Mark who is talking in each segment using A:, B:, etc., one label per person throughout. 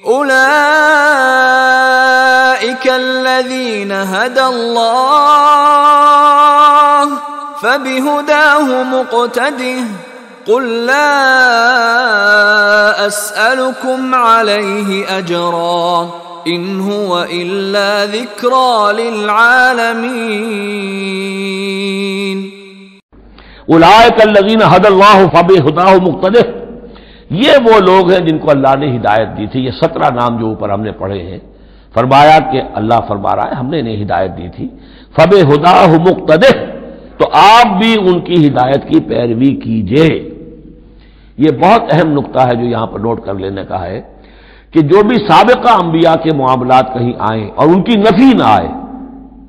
A: أولئك الذين هدى الله فبهداه مقتده قل لا أسألكم عليه أجرا إن هو إلا ذكرى للعالمين
B: اولئک الذین ھدی اللہ فبہداہ مقتدہ، یہ وہ لوگ ہیں جن کو اللہ نے ہدایت دی تھی۔ یہ 17 نام جو اوپر ہم نے پڑھے ہیں، فرمایا کہ اللہ فرما رہا ہے ہم نے انہیں ہدایت دی تھی، فبہداہ مقتدہ، تو آپ بھی ان کی ہدایت کی پیروی کیجئے۔ یہ بہت اہم نقطہ ہے جو یہاں پر نوٹ کر لینے کا ہے کہ جو بھی سابقہ انبیاء کے معاملات کہیں آئیں اور ان کی نفی نہ آئے،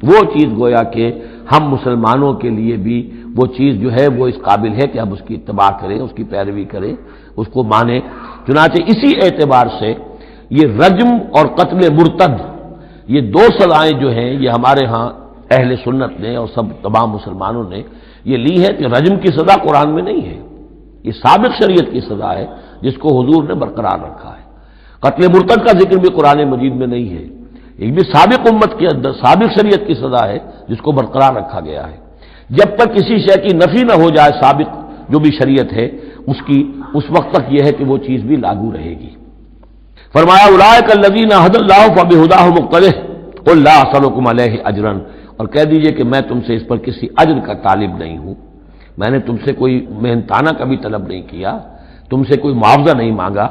B: وہ چیز گویا کہ ہم مسلمانوں کے لیے بھی وہ چیز جو ہے وہ اس قابل ہے کہ ہم اس کی اتباع کریں، اس کی پیروی کریں، اس کو مانیں۔ چنانچہ اسی اعتبار سے یہ رجم اور قتل مرتد، یہ 2 سزائیں جو ہیں یہ ہمارے ہاں اہل سنت نے اور سب تمام مسلمانوں نے یہ لی ہے کہ رجم کی سزا قرآن میں نہیں ہے، یہ سابق شریعت کی سزا ہے جس کو حضور نے برقرار رکھا ہے۔ قتل مرتد کا ذکر بھی قرآن مجید میں نہیں ہے، یہ بھی سابق امت کے اندر سابق شریعت کی سزا ہے جس کو برقرار رکھا گیا ہے۔ جب تک کسی شے کی نفی نہ ہو جائے سابق جو بھی شریعت ہے اس کی، اس وقت تک یہ ہے کہ وہ چیز بھی لاگو رہے گی۔ فرمایا اولئک الذین ھدی اللہ فبہداہ مقتدہ قل لا اسألکم علیہ اجرا، اور کہہ دیجئے کہ میں تم سے اس پر کسی اجر کا طالب نہیں ہوں، میں نے تم سے کوئی محنتانہ کبھی طلب نہیں کیا، تم سے کوئی معاوضہ نہیں مانگا۔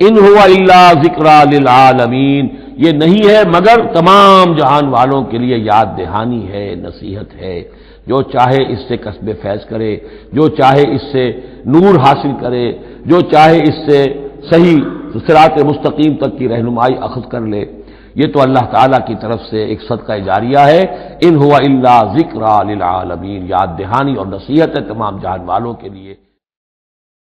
B: ان هو الا ذکری للعالمین، یہ نہیں ہے مگر تمام جہان والوں کے لیے یاد دہانی ہے، نصیحت ہے۔ جو چاہے اس سے کسب فیض کرے، جو چاہے اس سے نور حاصل کرے، جو چاہے اس سے صحیح صراط مستقیم تک کی رہنمائی اخذ کر لے، یہ تو اللہ تعالیٰ کی طرف سے ایک صدقہ جاریہ ہے۔ ان هو الا ذکری للعالمین، یاد دہانی اور نصیحت ہے تمام جہان والوں کے لیے۔